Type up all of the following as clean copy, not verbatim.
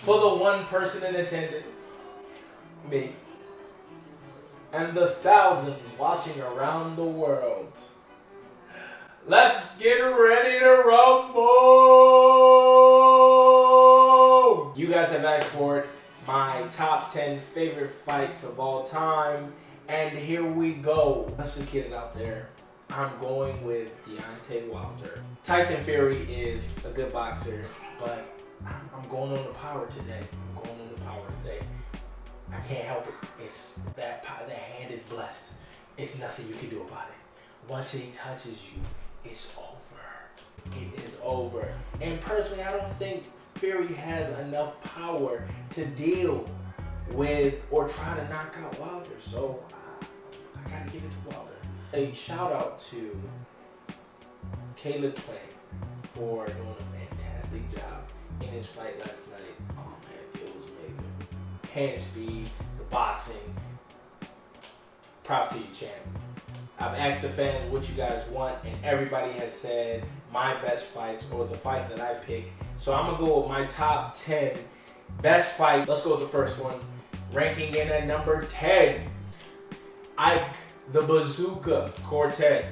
For the one person in attendance, me, and the thousands watching around the world, let's get ready to rumble! You guys have asked for it. My top 10 favorite fights of all time. And here we go. Let's just get it out there. I'm going with Deontay Wilder. Tyson Fury is a good boxer, but I'm going on the power today. I can't help it. It's that hand is blessed. It's nothing you can do about it. Once he touches you, it's over. It is over. And personally, I don't think Fury has enough power to deal with or try to knock out Wilder. So I gotta give it to Wilder. A shout out to Caleb Plant for doing a fantastic job in his fight last night. Oh man, it was amazing. Hand speed, the boxing. Props to you, champ. I've asked the fans what you guys want, and everybody has said my best fights or the fights that I pick. So I'm gonna go with my top 10 best fights. Let's go with the first one. Ranking in at number 10, Ike the Bazooka Cortez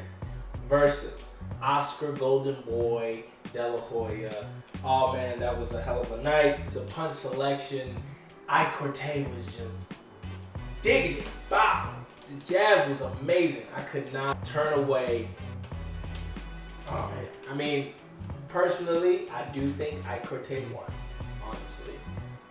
versus Oscar Golden Boy De La Hoya. Oh man, that was a hell of a night. The punch selection, Ike Cortez was just digging it. Bow. The jab was amazing. I could not turn away. Oh man. I mean, personally, I do think Ike Cortez won. Honestly,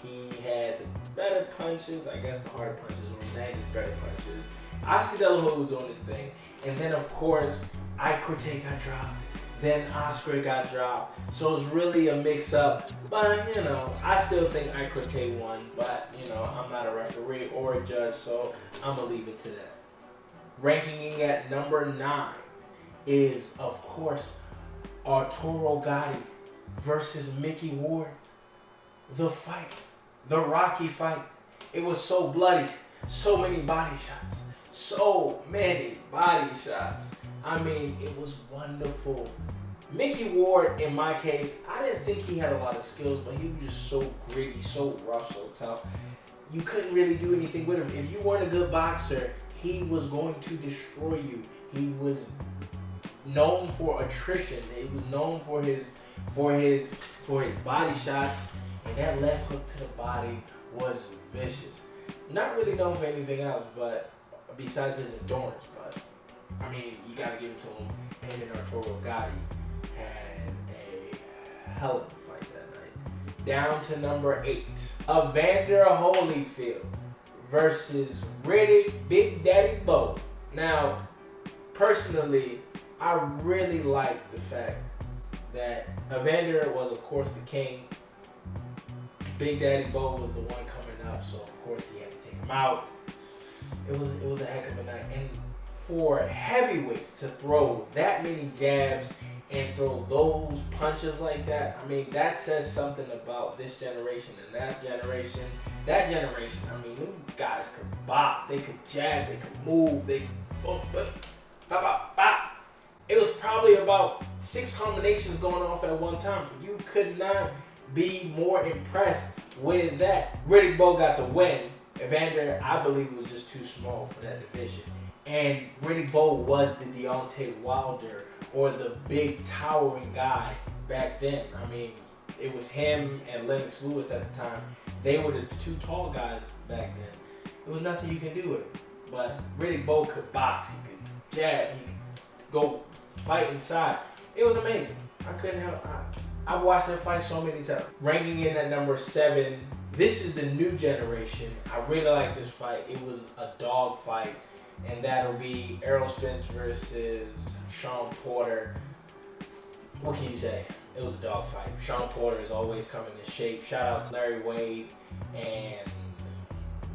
he had better punches. I guess the harder punches, or he landed better punches. Oscar De La Hoya was doing his thing, and then of course Ike Cortez got dropped. Then Oscar got dropped. So it's really a mix-up. But you know, I still think Ike Cortez won. But you know, I'm not a referee or a judge, so I'm gonna leave it to that. Ranking at number 9 is of course Arturo Gatti versus Mickey Ward. The fight, the Rocky fight. It was so bloody, so many body shots. I mean, it was wonderful. Mickey Ward, in my case, I didn't think he had a lot of skills, but he was just so gritty, so rough, so tough. You couldn't really do anything with him. If you weren't a good boxer, he was going to destroy you. He was known for attrition. He was known for his body shots, and that left hook to the body was vicious. Not really known for anything else, but besides his endurance, but I mean, you gotta give it to him. Him and Arturo Gatti had a hell of a fight that night. Down to number 8, Evander Holyfield versus Riddick Big Daddy Bowe. Now, personally, I really like the fact that Evander was, of course, the king. Big Daddy Bowe was the one coming up, so of course he had to take him out. It was a heck of a night, and for heavyweights to throw that many jabs and throw those punches like that, I mean, that says something about this generation and that generation. That generation, I mean, them guys could box, they could jab, they could move, they boom, boom, bop, bop, bop. It was probably about 6 combinations going off at one time. You could not be more impressed with that. Riddick Bowe got the win. Evander, I believe, was just too small for that division. And Riddick Bowe was the Deontay Wilder, or the big towering guy back then. I mean, it was him and Lennox Lewis at the time. They were the 2 tall guys back then. There was nothing you can do with him. But Riddick Bowe could box, he could jab, he could go fight inside. It was amazing. I couldn't help. I've watched that fight so many times. Ranking in at number 7, this is the new generation. I really like this fight. It was a dog fight, and that'll be Errol Spence versus Sean Porter. What can you say? It was a dog fight. Sean Porter is always coming in shape. Shout out to Larry Wade and,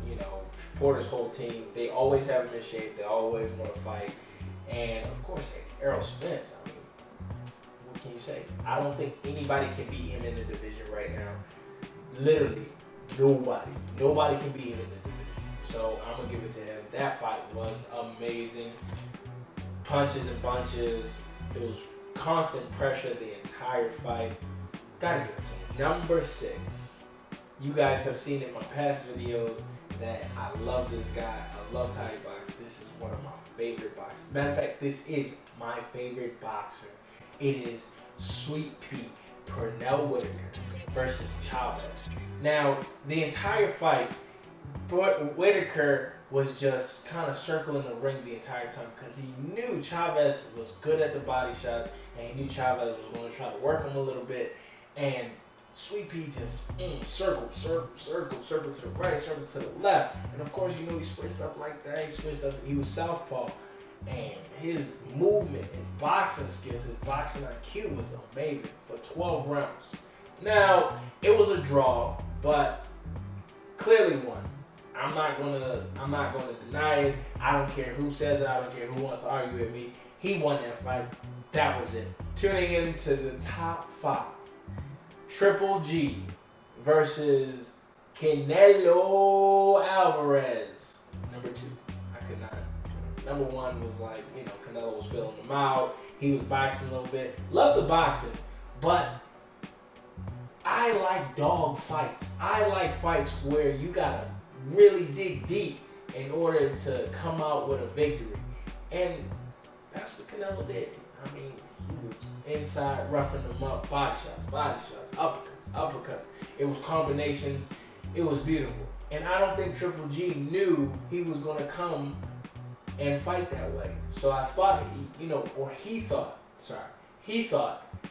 you know, Porter's whole team. They always have him in shape. They always want to fight. And of course, Errol Spence. I mean, what can you say? I don't think anybody can beat him in the division right now. Literally, nobody. Nobody can beat him in the division. So I'm gonna give it to him. That fight was amazing. Punches and bunches. It was constant pressure the entire fight. Gotta give it to him. Number 6, You guys have seen in my past videos that I love this guy. I love how he boxes. This is one of my favorite boxers. Matter of fact, this is my favorite boxer. It is Sweet Pea Pernell Whitaker versus Chavez. Now, the entire fight, Whitaker was just kind of circling the ring the entire time because he knew Chavez was good at the body shots and he knew Chavez was going to try to work him a little bit. And Sweet Pea just circle to the right, circle to the left. And of course, you know, he switched up like that. He switched up. He was southpaw. And his movement, his boxing skills, his boxing IQ was amazing for 12 rounds. Now, it was a draw, but clearly won. I'm not gonna deny it. I don't care who says it. I don't care who wants to argue with me. He won that fight. That was it. Tuning into the top 5. Triple G versus Canelo Alvarez. Number 2. I could not. Number 1 was like, you know, Canelo was filling him out. He was boxing a little bit. Love the boxing, but I like dog fights. I like fights where you gotta really dig deep in order to come out with a victory. And that's what Canelo did. I mean, he was inside roughing them up, body shots, uppercuts. It was combinations. It was beautiful. And I don't think Triple G knew he was going to come and fight that way. So I thought, he thought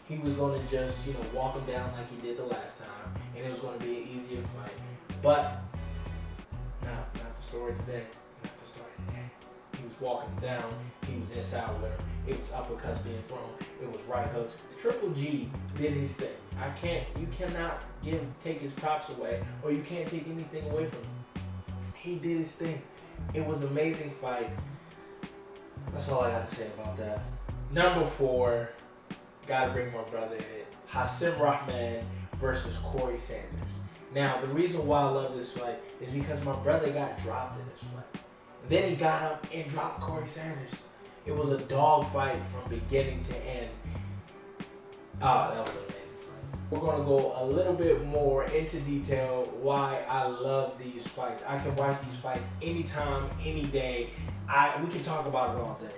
he was going to just, walk him down like he did the last time. And it was going to be an easier fight. But not the story today. Not the story today. He was walking down. He was inside with him. It was uppercuts being thrown. It was right hooks. Triple G did his thing. You cannot take his props away, or you can't take anything away from him. He did his thing. It was an amazing fight. That's all I got to say about that. Number 4, gotta bring my brother in it. Hasim Rahman versus Corey Sanders. Now, the reason why I love this fight is because my brother got dropped in this fight. Then he got up and dropped Corey Sanders. It was a dog fight from beginning to end. That was an amazing fight. We're going to go a little bit more into detail why I love these fights. I can watch these fights anytime, any day. We can talk about it all day.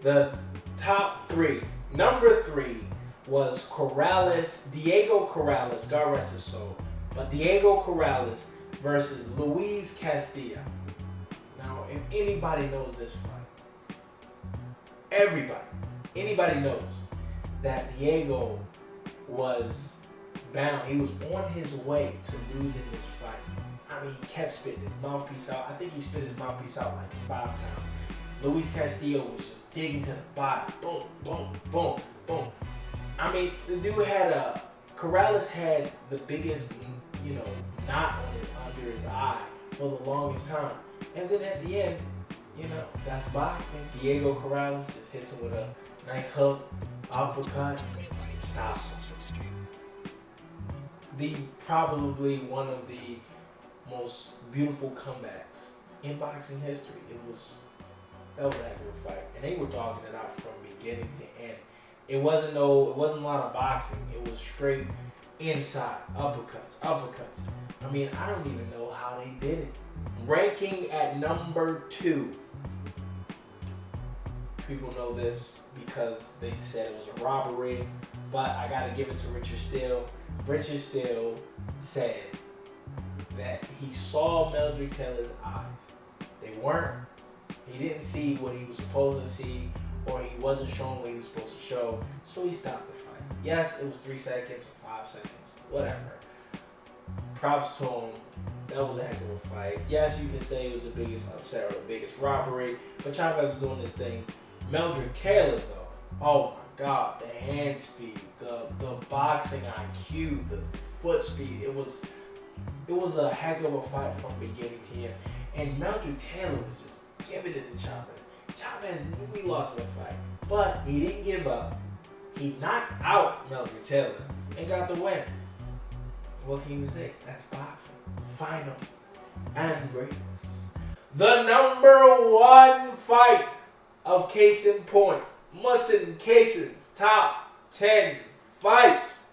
The top 3. Number 3 was Diego Corrales, God rest his soul. But Diego Corrales versus Luis Castillo. Now, if anybody knows this fight, anybody knows that Diego was bound. He was on his way to losing this fight. I mean, he kept spitting his mouthpiece out. I think he spit his mouthpiece out like 5 times. Luis Castillo was just digging to the body. Boom, boom, boom, boom. I mean, the dude Corrales had the biggest, knot under his eye for the longest time. And then at the end, that's boxing. Diego Corrales just hits him with a nice hook, uppercut, stops him. Probably one of the most beautiful comebacks in boxing history. That was a heck of a fight, and they were dogging it out from beginning to end. It wasn't a lot of boxing. It was straight inside uppercuts. I mean, I don't even know how they did it. Ranking at number 2. People know this because they said it was a robbery, but I gotta give it to Richard Steele. Richard Steele said that he saw Meldrick Taylor's eyes. He didn't see what he was supposed to see, or he wasn't showing what he was supposed to show, so he stopped the fight. Yes, it was 3 seconds or 5 seconds, whatever. Props to him. That was a heck of a fight. Yes, you can say it was the biggest upset or the biggest robbery, but Chavez was doing this thing. Meldrick Taylor, though, oh my God, the hand speed, the boxing IQ, the foot speed, it was a heck of a fight from beginning to end. And Meldrick Taylor was just giving it to Chavez. Chavez knew he lost the fight, but he didn't give up. He knocked out Meldrick Taylor and got the win. What can you say? That's boxing. Final and greatness. The number 1 fight of Case in Point, Musson Cason's top 10 fights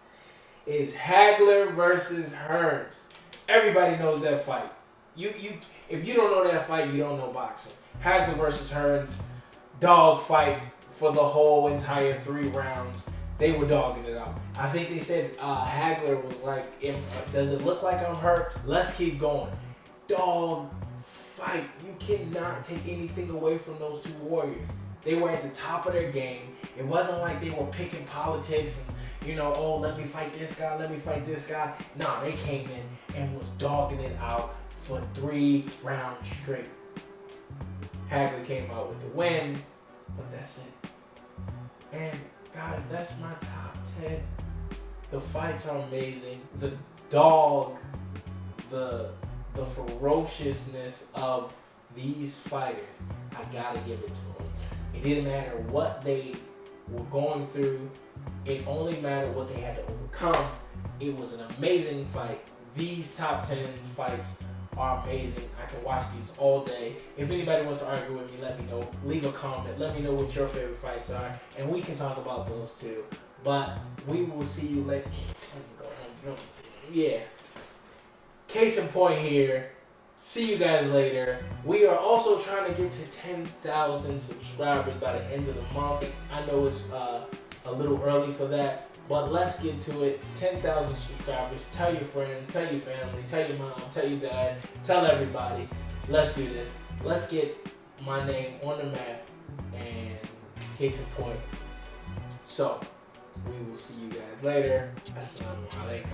is Hagler versus Hearns. Everybody knows that fight. If you don't know that fight, you don't know boxing. Hagler versus Hearns, dog fight for the whole entire 3 rounds. They were dogging it out. I think they said Hagler was like, does it look like I'm hurt? Let's keep going. Dog fight. You cannot take anything away from those 2 warriors. They were at the top of their game. It wasn't like they were picking politics and, oh, let me fight this guy, let me fight this guy. Nah, they came in and was dogging it out for 3 rounds straight. Hagler came out with the win, but that's it. And guys, that's my top 10. The fights are amazing. The dog, the ferociousness of these fighters, I gotta give it to them. It didn't matter what they were going through. It only mattered what they had to overcome. It was an amazing fight. These top 10 fights are amazing. I can watch these all day. If anybody wants to argue with me, let me know. Leave a comment. Let me know what your favorite fights are, and we can talk about those too. But we will see you later. Yeah. Case in point here. See you guys later. We are also trying to get to 10,000 subscribers by the end of the month. I know it's a little early for that, but let's get to it. 10,000 subscribers. Tell your friends, tell your family, tell your mom, tell your dad, tell everybody. Let's do this. Let's get my name on the map, and case in point. So, we will see you guys later. Assalamu alaikum.